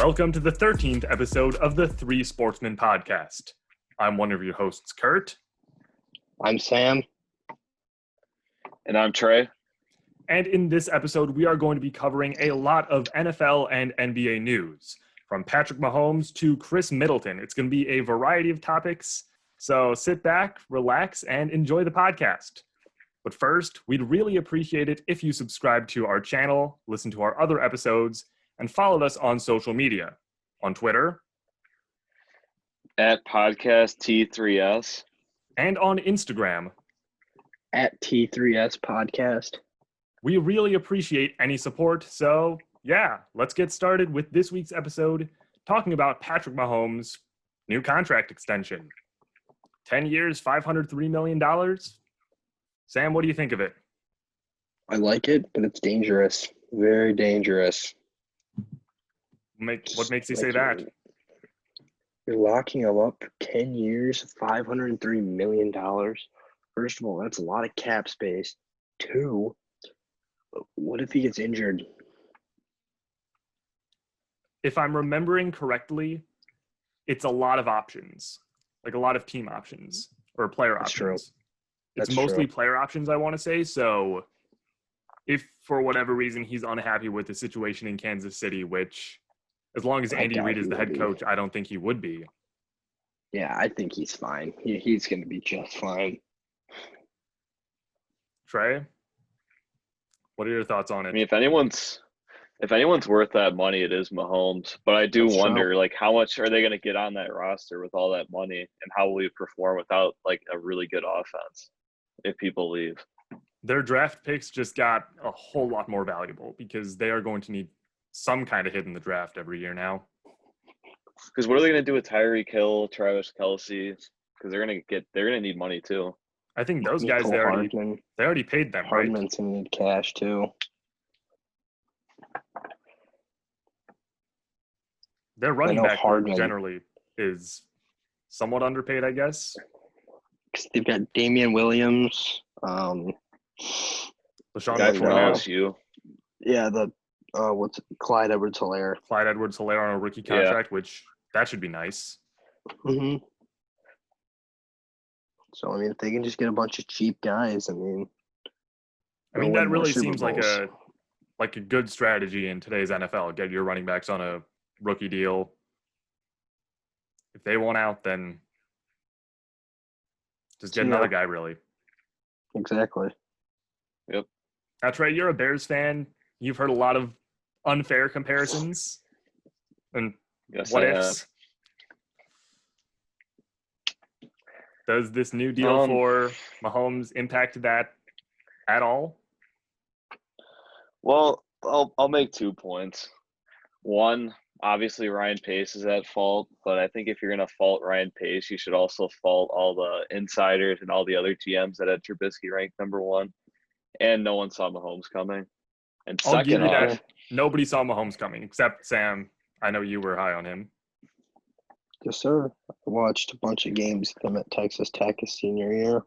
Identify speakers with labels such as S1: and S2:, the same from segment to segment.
S1: Welcome to the 13th episode of the Three Sportsmen Podcast. I'm one of your hosts, Kurt.
S2: I'm Sam.
S3: And I'm Trey.
S1: And in this episode, we are going to be covering a lot of NFL and NBA news, from Patrick Mahomes to Chris Middleton. It's going to be a variety of topics, so sit back, relax, and enjoy the podcast. But first, we'd really appreciate it if you subscribe to our channel, listen to our other episodes, and follow us on social media. On Twitter.
S3: At Podcast T3S.
S1: And on Instagram.
S2: At T3S Podcast.
S1: We really appreciate any support, so yeah, let's get started with this week's episode talking about Patrick Mahomes' new contract extension. 10 years, $503 million. Sam, what do you think of it?
S2: I like it, but it's dangerous. Very dangerous.
S1: What makes you say that?
S2: You're locking him up for 10 years, $503 million. First of all, that's a lot of cap space. Two, what if he gets injured?
S1: If I'm remembering correctly, it's a lot of options, like a lot of team options or player
S2: That's
S1: options.
S2: true.
S1: It's
S2: That's
S1: mostly
S2: true.
S1: player options, I want to say. So if for whatever reason he's unhappy with the situation in Kansas City, which as long as
S2: I
S1: Andy
S2: doubt
S1: Reid is
S2: he
S1: the
S2: will
S1: head
S2: be.
S1: coach, I don't think he would be.
S2: Yeah, I think he's fine. He's going to be just fine.
S1: Trey, what are your thoughts on it?
S3: I mean, if anyone's worth that money, it is Mahomes. But I do
S2: That's
S3: wonder,
S2: true.
S3: like, how much are they going to get on that roster with all that money, and how will he perform without like a really good offense if people leave?
S1: Their draft picks just got a whole lot more valuable because they are going to need some kind of hit in the draft every year now.
S3: Because what are they going to do with Tyreek Hill, Travis Kelce? Because they're going to need money too.
S1: I think those guys,
S2: Nicole Hardman.
S1: they already paid them, right?
S2: Hardman's going to need cash, too.
S1: Their running
S2: know
S1: back group
S2: Hardman-
S1: generally is somewhat underpaid, I guess.
S2: 'Cause they've got Damian Williams.
S1: LaShawn
S3: The guy from
S2: Wow.
S3: LSU.
S2: Yeah, Clyde Edwards-Helaire.
S1: Clyde Edwards-Helaire on a rookie
S3: Yeah.
S1: contract, which that should be nice.
S2: Mm-hmm. So, I mean, if they can just get a bunch of cheap guys,
S1: I mean,
S2: they'll win
S1: that
S2: more
S1: really
S2: Super
S1: seems like
S2: Bowls.
S1: a good strategy in today's NFL. Get your running backs on a rookie deal. If they want out, then just get another guy, really.
S2: Exactly.
S1: Now, Trey, you're a Bears fan. You've heard a lot of unfair comparisons and
S3: Yes,
S1: what
S3: I have.
S1: ifs. Does this new deal for Mahomes impact that at all?
S3: Well, I'll make 2 points. One, obviously Ryan Pace is at fault, but I think if you're going to fault Ryan Pace, you should also fault all the insiders and all the other GMs that had Trubisky ranked number 1, and no one saw Mahomes coming. And
S1: I'll give
S3: second
S1: you
S3: off,
S1: that. Nobody saw Mahomes coming except Sam. I know you were high on him.
S2: Yes, sir. I watched a bunch of games with him at Texas Tech his senior year.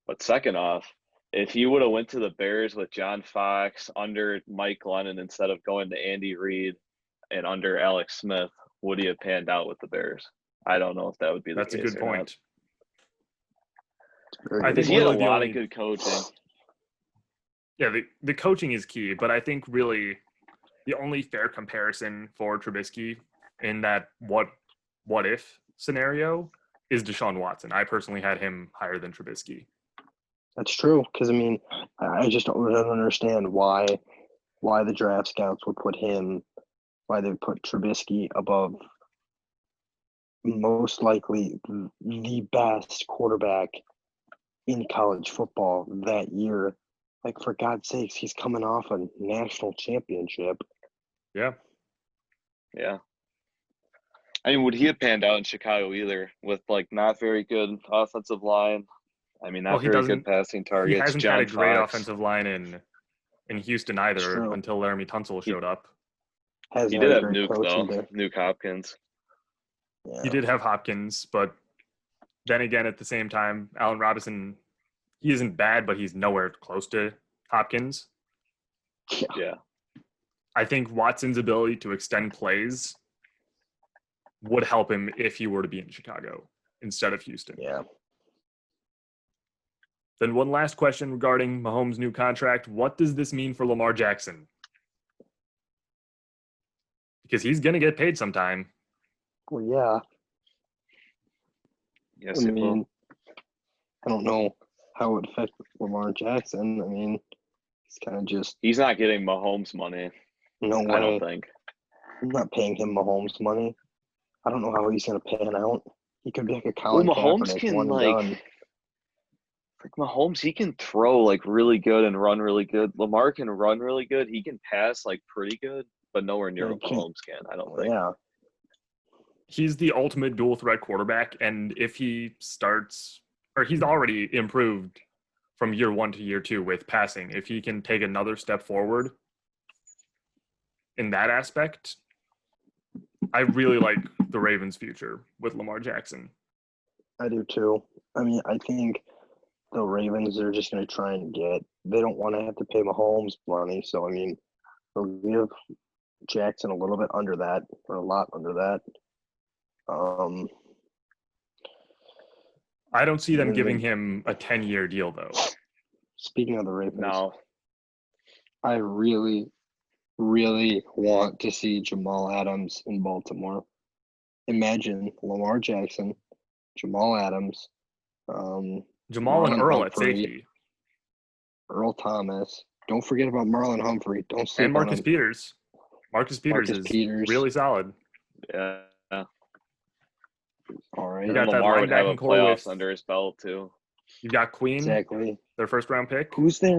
S3: but second off, if he would have went to the Bears with John Fox under Mike Glennon instead of going to Andy Reid and under Alex Smith, would he have panned out with the Bears? I don't know if that would be the
S1: That's a
S3: case
S1: good
S3: or not.
S1: point.
S2: It's very
S1: I
S2: good.
S1: think
S3: He had a
S1: really the
S3: lot
S1: only-
S3: of good coaching.
S1: Yeah, the coaching is key, but I think really the only fair comparison for Trubisky in that what if scenario is Deshaun Watson. I personally had him higher than Trubisky.
S2: That's true. Because, I mean, I just don't understand why the draft scouts would put why they would put Trubisky above most likely the best quarterback in college football that year. Like, for God's sakes, he's coming off a national championship.
S1: Yeah.
S3: Yeah. I mean, would he have panned out in Chicago either with, like, not very good offensive line? I mean, not
S1: Well, he
S3: very
S1: doesn't-
S3: good passing
S1: He
S3: targets.
S1: hasn't
S3: John
S1: had a great
S3: Fox.
S1: offensive line in Houston either
S2: true.
S1: until Laramie Tunsil showed up.
S2: Has
S3: He
S2: had
S3: did
S2: a
S3: have
S2: great
S3: Nuke,
S2: coach in
S3: though.
S2: there.
S3: Nuke Hopkins.
S2: Yeah.
S1: He did have Hopkins, but then again, at the same time, Allen Robinson, he isn't bad, but he's nowhere close to Hopkins.
S3: Yeah.
S1: I think Watson's ability to extend plays would help him if he were to be in Chicago instead of Houston.
S2: Yeah.
S1: Then one last question regarding Mahomes' new contract. What does this mean for Lamar Jackson? Because he's going to get paid sometime.
S2: Well, yeah.
S3: Yes, it will.
S2: I don't know how it would affect Lamar Jackson. I mean, he's kind of just.
S3: He's not getting Mahomes money.
S2: No way.
S3: I don't think.
S2: I'm not paying him Mahomes money. I don't know how he's going to pan out. He could be like a Colin
S3: Mahomes
S2: Kaepernick,
S3: can
S2: one and done.
S3: Mahomes, he can throw like really good and run really good. Lamar can run really good. He can pass like pretty good, but nowhere near what Mahomes can. I don't think.
S2: Yeah.
S1: He's the ultimate dual threat quarterback, and if he starts, or he's already improved from year 1 to year 2 with passing. If he can take another step forward in that aspect, I really like the Ravens' future with Lamar Jackson.
S2: I do too. I mean, I think the Ravens are just going to try and they don't want to have to pay Mahomes money. So, I mean, they'll give Jackson a little bit under that, or a lot under that.
S1: I don't see them giving him a 10-year deal, though.
S2: Speaking of the Ravens,
S3: No.
S2: I really, really want to see Jamal Adams in Baltimore. Imagine Lamar Jackson, Jamal Adams,
S1: Jamal and
S2: Marlon
S1: Earl at
S2: Humphrey,
S1: safety.
S2: Earl Thomas. Don't forget about Marlon Humphrey. Don't sleep
S1: And Marcus
S2: on him.
S1: Peters. Marcus Peters is really solid.
S3: Yeah.
S2: All right.
S1: You got that
S3: Lamar would have a
S1: linebacking core
S3: playoffs
S1: with-
S3: under his belt too.
S1: You got Queen,
S2: Exactly.
S1: their first-round pick.
S2: Who's their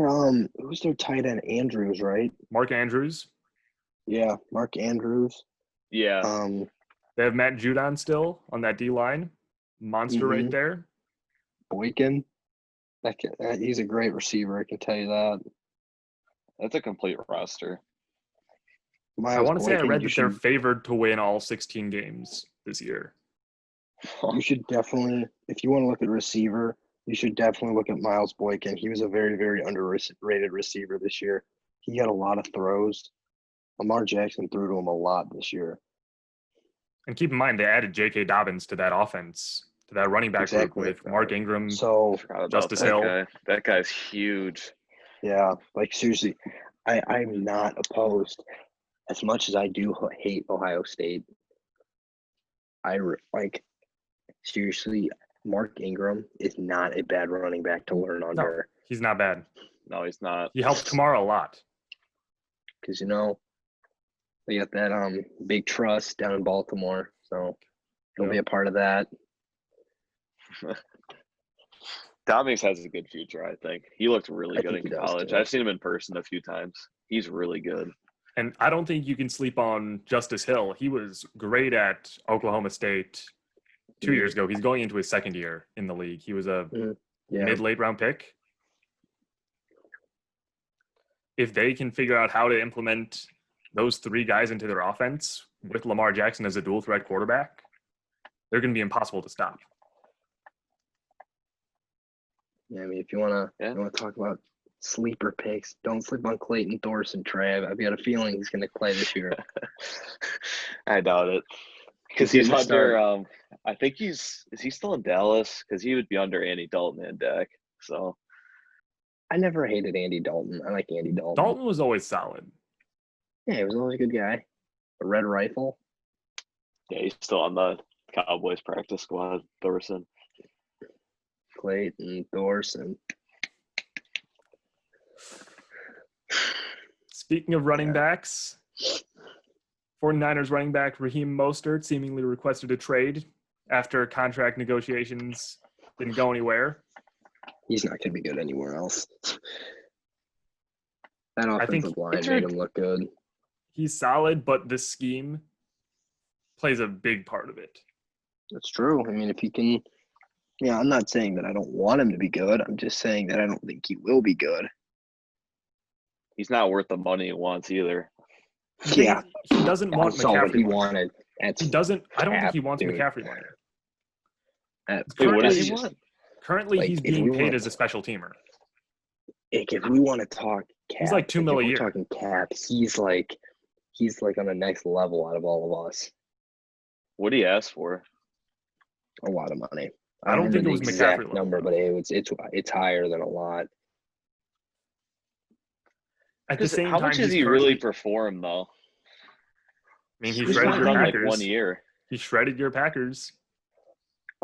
S2: tight end? Andrews, right?
S1: Mark Andrews.
S2: Yeah, Mark Andrews.
S3: Yeah.
S1: They have Matt Judon still on that D-line. Monster right there.
S2: Boykin. He's a great receiver, I can tell you that.
S3: That's a complete roster.
S1: I want to say I read that they're favored to win all 16 games this year.
S2: You should definitely, if you want to look at receiver, you should definitely look at Miles Boykin. He was a very, very underrated receiver this year. He had a lot of throws. Lamar Jackson threw to him a lot this year.
S1: And keep in mind, they added J.K. Dobbins to that offense, to that running back group with Mark Ingram, Justice Hill.
S3: That guy's huge.
S2: Yeah, like seriously, I'm not opposed. As much as I do hate Ohio State, seriously, Mark Ingram is not a bad running back to learn under.
S1: No, he's not bad.
S3: No, he's not.
S1: He helped Kamara a lot.
S2: Because, they got that big trust down in Baltimore, so he'll be a part of that.
S3: Dominics has a good future, I think. He looked really good in college.
S2: Too.
S3: I've seen him in person a few times. He's really good.
S1: And I don't think you can sleep on Justice Hill. He was great at Oklahoma State 2 years ago. He's going into his second year in the league. He was a mid-late round pick. If they can figure out how to implement those three guys into their offense with Lamar Jackson as a dual threat quarterback, they're going to be impossible to stop.
S2: Yeah, I mean, if you want to talk about sleeper picks, don't sleep on Clayton Thorson, Trav. I've got a feeling he's going to play this year.
S3: I doubt it. Because he's under, I think is he still in Dallas? Because he would be under Andy Dalton and Dak. So
S2: I never hated Andy Dalton. I like Andy Dalton.
S1: Dalton was always solid.
S2: Yeah, he was always a good guy. A red rifle.
S3: Yeah, he's still on the Cowboys practice squad, Thorson.
S2: Clayton Thorson.
S1: Speaking of running backs, 49ers running back Raheem Mostert seemingly requested a trade after contract negotiations didn't go anywhere.
S2: He's not going to be good anywhere else. That offensive line made him look good.
S1: He's solid, but this scheme plays a big part of it.
S2: That's true. I mean, if he can – I'm not saying that I don't want him to be good. I'm just saying that I don't think he will be good.
S3: He's not worth the money he wants either.
S2: Yeah.
S1: He doesn't want McCaffrey
S2: what he
S1: money.
S2: wanted.
S1: He doesn't – I don't think he wants McCaffrey money.
S3: What does he want?
S1: Currently, he's being paid as a special teamer.
S2: If we want to talk cap,
S1: he's like $2 million a year.
S2: We're talking cap. He's like he's like on the next level out of all of us.
S3: What do you ask for?
S2: A lot of money.
S1: I don't think it was
S2: the exact
S1: McCaffrey level,
S2: number,
S1: though.
S2: but it's higher than a lot.
S1: At the same
S3: How
S1: time,
S3: much has
S1: he's
S3: he really
S1: currently-
S3: performed, though?
S1: I mean, he
S3: He's
S1: shredded
S3: only
S1: your
S3: done like
S1: Packers.
S3: 1 year.
S1: He shredded your Packers.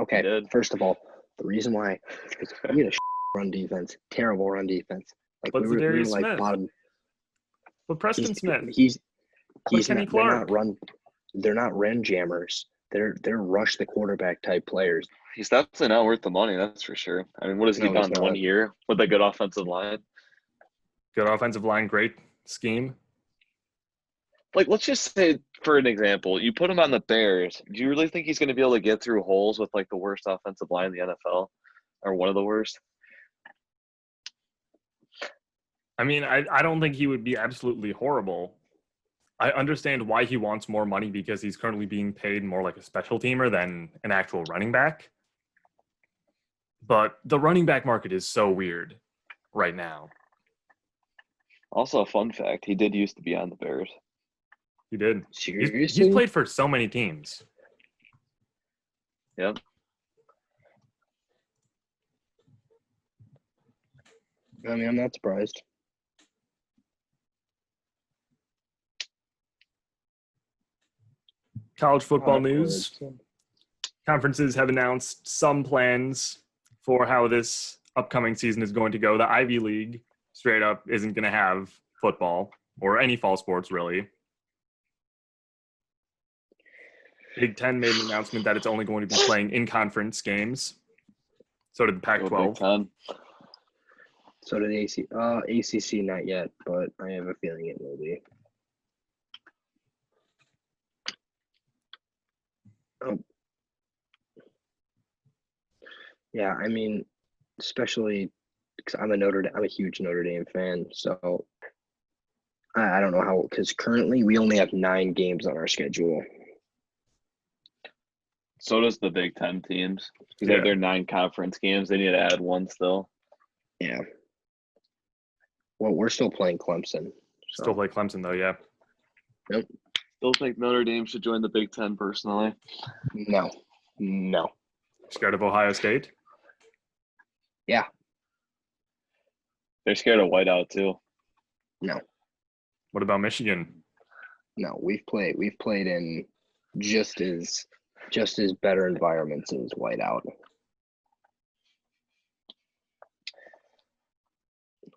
S2: Okay,
S3: did.
S2: first of all, the reason why is because we had a run defense, terrible run defense. Like
S1: But
S2: we were
S1: Zadarius
S2: like
S1: Smith.
S2: bottom.
S1: But Preston Smith.
S2: He's
S1: Kenny
S2: not.
S1: Clark.
S2: They're not run jammers. They're rush the quarterback type players.
S3: He's definitely not worth the money, that's for sure. I mean, what has he
S2: No, he's
S3: done
S2: not.
S3: 1 year with a good offensive line?
S1: Good offensive line, great scheme.
S3: Like, let's just say, for an example, you put him on the Bears. Do you really think he's going to be able to get through holes with, like, the worst offensive line in the NFL? Or one of the worst?
S1: I mean, I don't think he would be absolutely horrible. I understand why he wants more money because he's currently being paid more like a special teamer than an actual running back. But the running back market is so weird right now.
S3: Also, a fun fact, he did used to be on the Bears.
S1: He did.
S2: Seriously,
S1: He's played for so many teams.
S3: Yep.
S2: I mean, I'm not surprised.
S1: College football
S2: Oh,
S1: news.
S2: words.
S1: Conferences have announced some plans for how this upcoming season is going to go. The Ivy League, straight up, isn't going to have football or any fall sports, really. Big Ten made an announcement that it's only going to be playing in-conference games. So did the Pac-12.
S3: Big Ten.
S2: So did ACC not yet, but I have a feeling it will be. Oh. Yeah, I mean, especially because I'm a huge Notre Dame fan, so I don't know how, because currently we only have 9 games on our schedule.
S3: So does the Big Ten teams. Because they
S1: Yeah.
S3: have their 9 conference games. They need to add one still.
S2: Yeah. Well, we're still playing Clemson. So.
S1: Still play Clemson, though, yeah.
S2: Nope.
S3: Still think Notre Dame should join the Big Ten personally.
S2: No.
S1: Scared of Ohio State?
S2: Yeah.
S3: They're scared of whiteout too.
S2: No.
S1: What about Michigan?
S2: No. We've played in just as better environments as whiteout.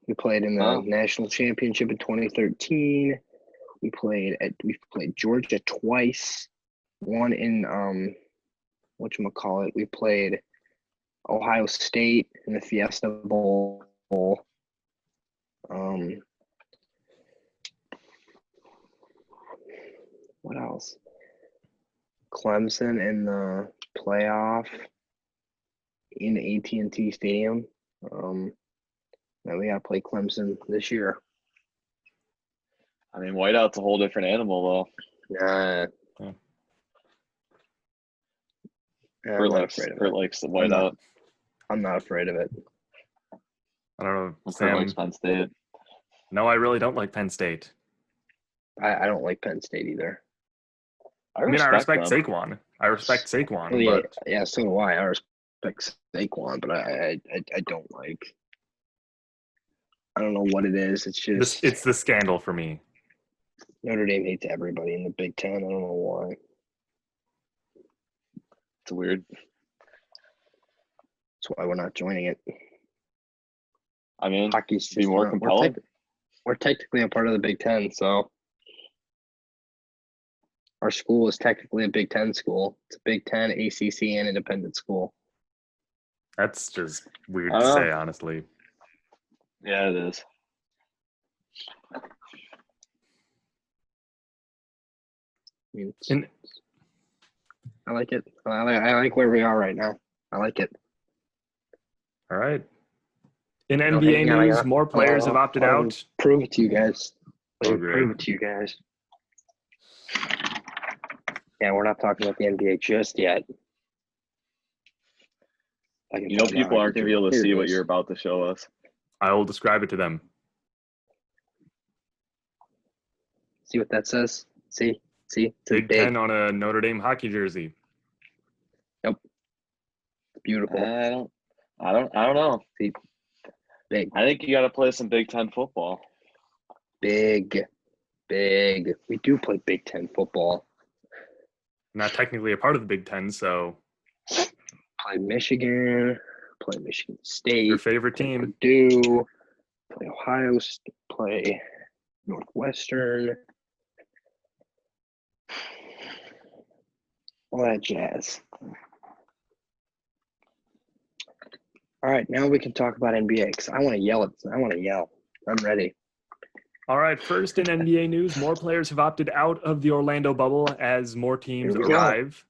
S2: We played in the national championship in 2013. We've played Georgia twice. One in whatchamacallit. We played Ohio State in the Fiesta Bowl. What else? Clemson in the playoff in AT&T Stadium. Now we gotta play Clemson this year.
S3: I mean, whiteout's a whole different animal
S2: Yeah.
S3: though. Kurt likes the whiteout.
S2: I'm not afraid of it.
S1: I don't know.
S3: Kurt
S1: Sam,
S3: likes Penn State.
S1: no, I really don't like Penn State.
S2: I don't like Penn State either.
S1: I respect
S3: them.
S1: Saquon. I respect Saquon,
S2: Well, yeah,
S1: but
S2: yeah, so do I. I respect Saquon, but I don't like. I don't know what it is. It's just
S1: it's the scandal for me.
S2: Notre Dame hates everybody in the Big Ten. I don't know why.
S3: It's weird.
S2: That's why we're not joining it.
S3: I mean,
S2: Hockey's
S3: be
S2: just
S3: more
S2: not-
S3: compelling.
S2: We're technically a part of the Big Ten, so our school is technically a Big Ten school. It's a Big Ten, ACC, and independent school.
S1: That's just weird
S3: I
S1: to
S3: don't
S1: say,
S3: know.
S1: honestly.
S3: Yeah, it is.
S2: I mean,
S1: And
S2: I like it. I like where we are right now. I like it.
S1: all right. In
S2: No,
S1: NBA
S2: hang on, I
S1: news,
S2: got-
S1: more players have opted
S2: I'll
S1: out.
S2: Prove it to you guys.
S1: Oh,
S2: Prove
S1: great.
S2: it to you guys. Yeah, we're not talking about the NBA just yet.
S3: You know, people aren't going to be able to see what you're about to show us.
S1: I will describe it to them.
S2: See what that says? See, it's
S1: Big
S2: big.
S1: 10 on a Notre Dame hockey jersey.
S2: Yep. Beautiful.
S3: I don't know.
S2: See, big.
S3: I think you got to play some Big Ten football.
S2: Big. We do play Big Ten football.
S1: Not technically a part of the Big Ten, so
S2: Play Michigan. Play Michigan State.
S1: your favorite team.
S2: Purdue. Play Ohio State. Play Northwestern. All that jazz. All right, now we can talk about NBA because I want to yell. I'm ready.
S1: All right, first in NBA news, more players have opted out of the Orlando bubble as more teams
S2: Here we go.
S1: arrive.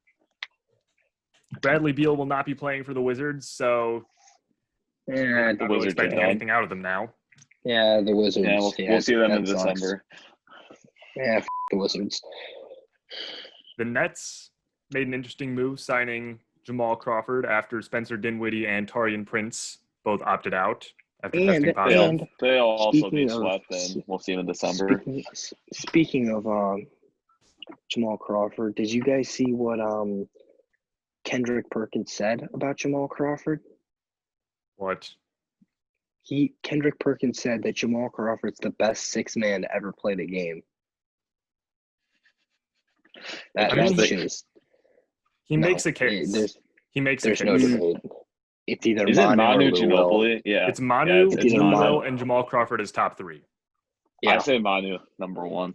S1: Bradley Beal will not be playing for the Wizards, so
S2: Yeah,
S1: not really expecting anything out of them now.
S2: Yeah, the Wizards.
S3: Yeah, we'll see them in
S2: sucks.
S3: December.
S2: Yeah, the Wizards.
S1: The Nets made an interesting move signing Jamal Crawford after Spencer Dinwiddie and Taurean Prince both opted out after testing positive.
S3: They'll also be
S2: speaking of-
S3: swept, and we'll see them in December.
S2: Speaking of Jamal Crawford, did you guys see what Kendrick Perkins said about Jamal Crawford?
S1: What?
S2: Kendrick Perkins said that Jamal Crawford's the best six man to ever play the game. That shit is.
S1: He makes a case.
S2: There's no debate. It's either
S3: Is it
S2: Manu
S3: Manu
S2: or Lou Will.
S3: Ginobili? Yeah.
S1: It's Manu,
S3: it's
S1: Lou
S3: Manu.
S1: Will, and Jamal Crawford as top three.
S2: Yeah,
S3: I say Manu number one.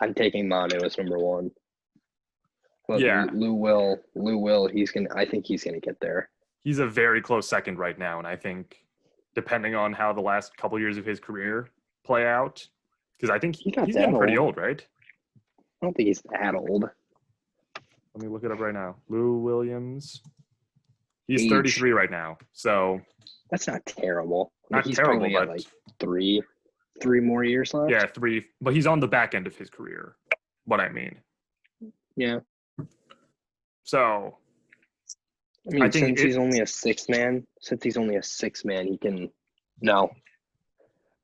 S2: I'm taking Manu as number one. But
S1: Yeah.
S2: Lou Will. I think he's gonna get there.
S1: He's a very close second right now, and I think depending on how the last couple years of his career play out, because I think he's
S2: not
S1: getting
S2: that
S1: pretty
S2: old.
S1: old, right?
S2: I don't think he's that old.
S1: Let me look it up right now. Lou Williams. He's
S2: Age.
S1: 33 right now, so
S2: That's not terrible.
S1: Not
S2: he's
S1: terrible,
S2: probably got
S1: but-
S2: like three more years left.
S1: yeah, 3. But he's on the back end of his career. What I mean.
S2: Yeah.
S1: So
S2: I mean,
S1: I think
S2: since he's only a six man, he can. No.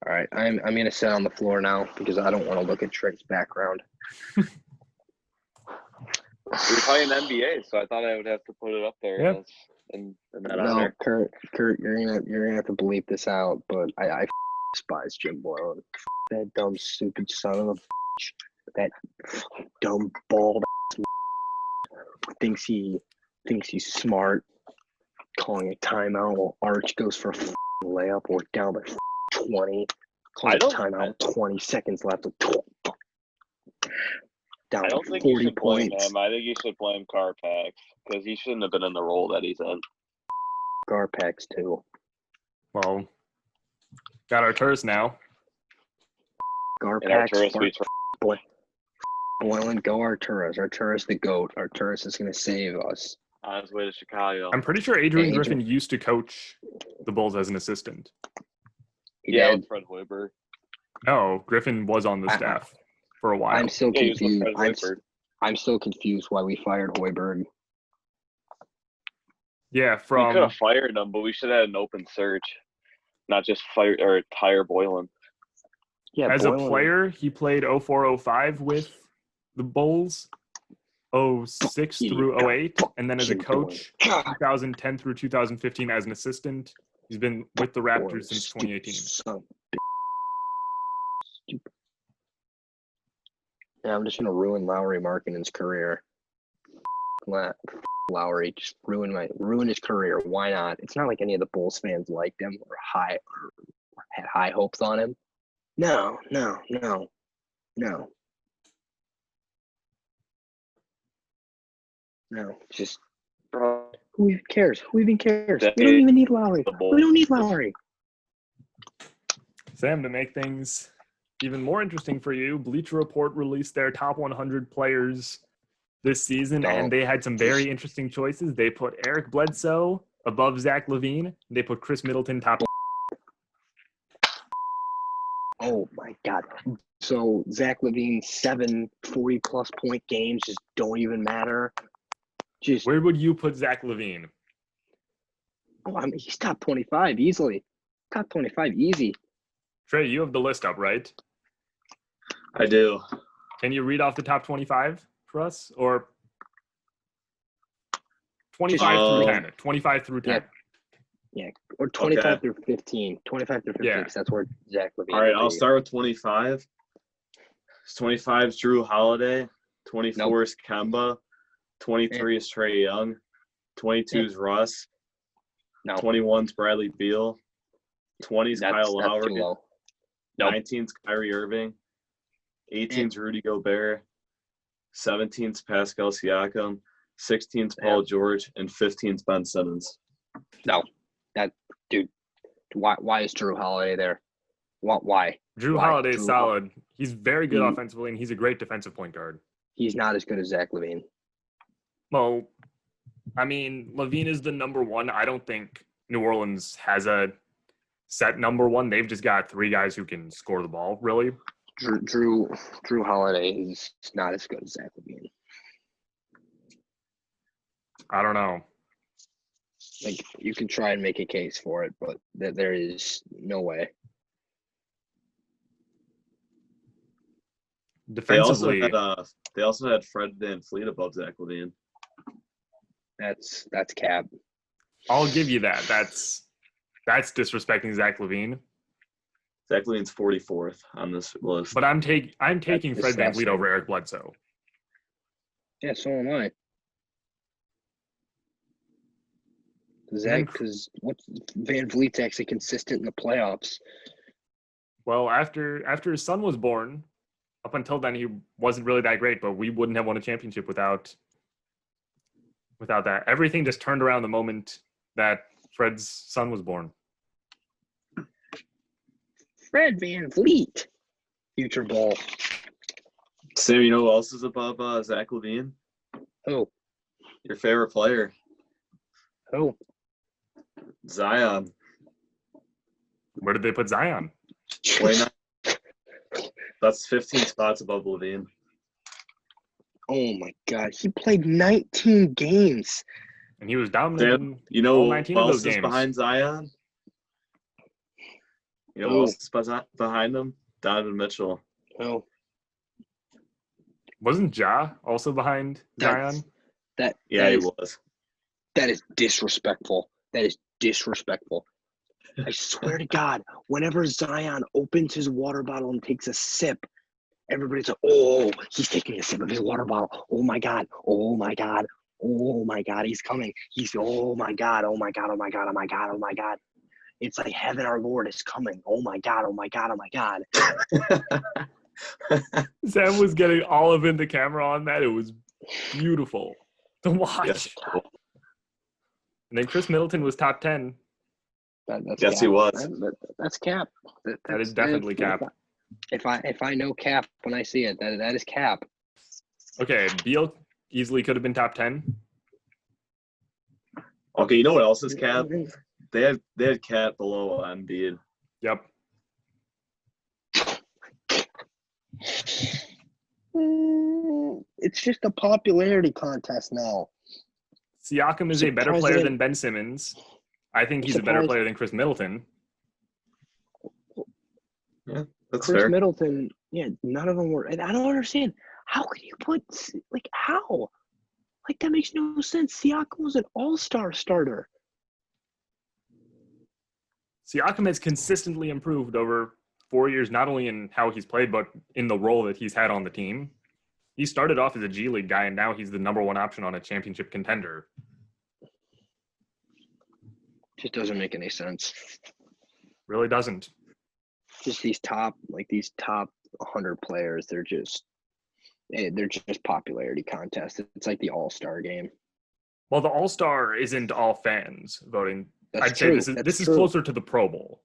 S2: All right, I'm gonna sit on the floor now because I don't want to look at Trey's background.
S3: We're talking NBA, so I thought I would have to put it up there.
S1: Yep.
S3: In that
S2: No,
S3: honor.
S2: Kurt, you're gonna have to bleep this out. But I despise Jim Boylan. That dumb, stupid son of a bitch. That dumb bald thinks he's smart. Calling a timeout while Arch goes for a layup or down by 20. Calling a timeout 20 seconds left. Down
S3: I don't
S2: to
S3: think you
S2: 40
S3: should blame
S2: points.
S3: him. I think you should blame Carpax because he shouldn't have been in the role that he's in.
S2: Garpax too.
S1: well, got our tourist now.
S3: And
S2: Garpax.
S3: Arturas beats
S2: Boylan, go Arturas. Arturas the GOAT. Arturas is going to save us.
S3: on his way to Chicago.
S1: I'm pretty sure Adrian
S2: Adrian-
S1: Griffin used to coach the Bulls as an assistant.
S2: He
S3: Yeah,
S2: did.
S3: with Fred Hoiberg.
S1: No, Griffin was on the staff for a while.
S2: I'm still
S3: Yeah, he was with
S2: confused.
S3: Fred Hoiberg.
S2: I'm still confused why we fired Hoiberg.
S1: Yeah,
S3: We could
S1: from
S3: have fired him, but we should have had an open search, not just fire or hire Boylan.
S2: Yeah,
S1: as
S2: Boylan,
S1: a player, he played 04-05 with the Bulls, 06 through 08, and then as a
S2: Jim
S1: coach,
S2: God,
S1: 2010 through 2015 as an assistant. He's been with the
S2: Boylan,
S1: Raptors since
S2: stupid
S1: 2018.
S2: son of a bitch. Stupid. Yeah, I'm just gonna ruin Lowry Markkinen's career. Lowry, just ruin his career. Why not? It's not like any of the Bulls fans liked him or had high hopes on him. No. Just
S3: Bro,
S2: who even cares? We don't
S3: That
S2: even need Lowry.
S3: the Bulls.
S2: We don't need Lowry.
S1: Sam, to make things even more interesting for you, Bleacher Report released their top 100 players this season, and they had some very interesting choices. They put Eric Bledsoe above Zach LaVine. They put Chris Middleton top.
S2: Oh my God. So Zach LaVine's 7 40-plus point games just don't even matter. Just
S1: Where would you put Zach LaVine?
S2: he's top 25 easily. Top 25 easy.
S1: Trey, you have the list up, right?
S3: I do.
S1: Can you read off the top 25 for us? Or 25 through 10. 25 through 10.
S2: Yeah, or 25 through 15. 25 through 15, because that's where Zach Levine.
S3: All right, I'll start with 25. 25 is Drew Holiday. 24 is Kemba. 23 is Trae Young. 22 is Russ. 21 is Bradley Beal. 20 is Kyle Lowry. 19 is Kyrie Irving. 18 is Rudy Gobert. 17 is Pascal Siakam. 16 is Paul George. And 15 is Ben Simmons.
S2: No. Dude, why is Drew Holiday there? Why?
S1: Drew Holiday is solid. He's very good offensively, and he's a great defensive point guard.
S2: He's not as good as Zach LaVine.
S1: Well, I mean, LaVine is the number one. I don't think New Orleans has a set number one. They've just got three guys who can score the ball, really.
S2: Drew Holiday is not as good as Zach LaVine.
S1: I don't know.
S2: Like, you can try and make a case for it, but there is no way.
S1: Defensively,
S3: they also had Fred VanVleet above Zach LaVine.
S2: That's cap.
S1: I'll give you that. That's disrespecting Zach LaVine.
S3: Zach LaVine's 44th on this list.
S1: But I'm taking Fred VanVleet over Eric Bledsoe.
S2: Yeah, so am I. Because VanVleet's actually consistent in the playoffs.
S1: Well, after his son was born, up until then he wasn't really that great, but we wouldn't have won a championship without that. Everything just turned around the moment that Fred's son was born.
S2: Fred VanVleet, future ball.
S3: Sam, you know who else is above Zach LaVine?
S2: Who?
S3: Your favorite player.
S2: Who?
S3: Zion.
S1: Where did they put Zion?
S3: 29. That's 15 spots above LaVine.
S2: Oh my God, he played 19 games,
S1: and he was dominant.
S3: Damn, you know
S1: all 19
S3: who
S1: of
S3: else
S1: those
S3: is
S1: games.
S3: behind Zion? You know who else is behind him? Donovan Mitchell.
S2: Oh,
S1: wasn't Ja also behind Zion?
S3: He was.
S2: That is disrespectful. That is disrespectful. I swear to God, whenever Zion opens his water bottle and takes a sip, everybody's like, oh, he's taking a sip of his water bottle. Oh, my God. Oh, my God. Oh, my God. He's coming. Oh, my God. Oh, my God. Oh, my God. Oh, my God. Oh, my God. It's like heaven, our Lord, is coming. Oh, my God. Oh, my God. Oh, my God.
S1: Sam was getting all of in the camera on that. It was beautiful to watch.
S3: Yes.
S1: And then Chris Middleton was top 10.
S3: Yes, he was.
S2: That's cap.
S1: That is definitely cap.
S2: If I know cap when I see it, that is cap.
S1: Okay, Beal easily could have been top 10.
S3: Okay, you know what else is cap? They had cap below Embiid.
S1: Yep.
S2: It's just a popularity contest now.
S1: Siakam is a better player than Ben Simmons. I think he's a better player than Chris Middleton.
S3: Yeah, that's
S2: Chris
S3: fair.
S2: Middleton, none of them were. And I don't understand. How could you put, how? Like, that makes no sense. Siakam was an all-star starter.
S1: Siakam has consistently improved over 4 years, not only in how he's played, but in the role that he's had on the team. He started off as a G League guy, and now he's the number one option on a championship contender.
S2: Just doesn't make any sense.
S1: Really doesn't.
S2: Just these top 100 players, they're just popularity contests. It's like the All-Star game.
S1: Well, the All-Star isn't all fans voting.
S2: That's
S1: I'd
S2: true.
S1: say this is closer to the Pro Bowl.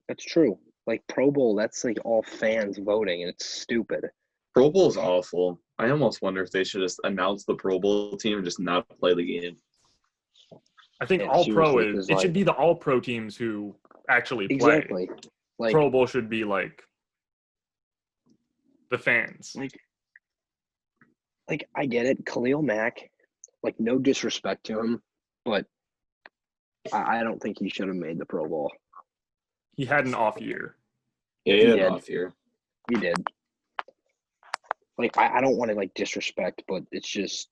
S2: That's true. Like Pro Bowl, that's like all fans voting, and it's stupid.
S3: Pro Bowl is awful. I almost wonder if they should just announce the Pro Bowl team and just not play the game.
S1: I think All-Pro it should be the All-Pro teams who actually play.
S2: Exactly. Like,
S1: Pro Bowl should be like the fans.
S2: Like I get it, Khalil Mack. Like, no disrespect to him, but I don't think he should have made the Pro Bowl.
S1: He had an off year.
S3: Yeah, he had an off year.
S2: He did. like I don't want to like disrespect, but it's just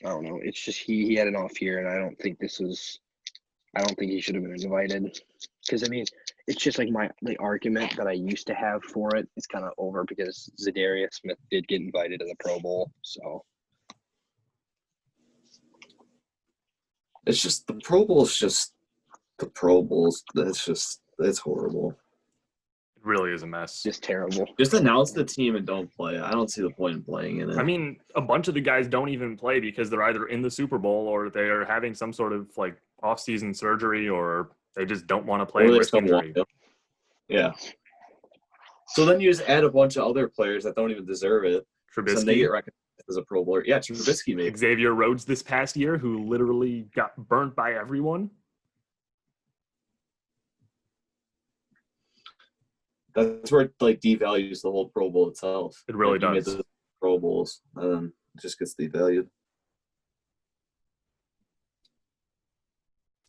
S2: I don't know. It's just he had an off year, and I don't think he should have been invited. Because I mean, it's just like the argument that I used to have for it is kind of over because Zadarius Smith did get invited to the Pro Bowl, so.
S4: It's just the Pro Bowl's just the Pro Bowls. It's horrible.
S1: It really is a mess.
S2: Just terrible.
S4: Just announce the team and don't play. I don't see the point in playing in it.
S1: I mean, a bunch of the guys don't even play because they're either in the Super Bowl or they are having some sort of like off-season surgery or they just don't want to play and risk injury.
S4: Yeah. So then you just add a bunch of other players that don't even deserve it.
S1: Trubisky.
S4: So they get recognized as a Pro Bowler. Yeah, Trubisky maybe.
S1: Xavier Rhodes this past year, who literally got burnt by everyone.
S4: That's where it like devalues the whole Pro Bowl itself.
S1: It really
S4: Like, you
S1: does.
S4: made the Pro Bowls, and then it just gets devalued.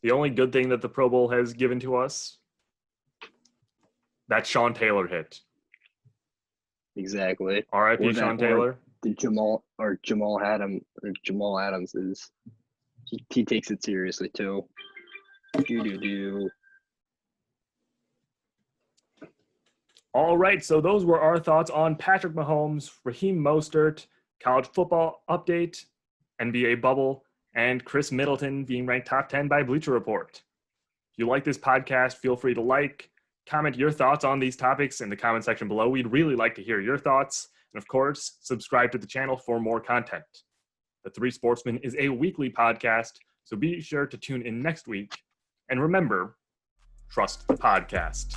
S1: The only good thing that the Pro Bowl has given to us, that Sean Taylor hit.
S2: Exactly.
S1: R.I.P.
S2: Or
S1: Sean
S2: that-
S1: Taylor.
S2: The Jamal Adams is he takes it seriously too. Do.
S1: All right, so those were our thoughts on Patrick Mahomes, Raheem Mostert, college football update, NBA bubble, and Chris Middleton being ranked top 10 by Bleacher Report. If you like this podcast, feel free to like, comment your thoughts on these topics in the comment section below. We'd really like to hear your thoughts. And of course, subscribe to the channel for more content. The Three Sportsmen is a weekly podcast, so be sure to tune in next week. And remember, trust the podcast.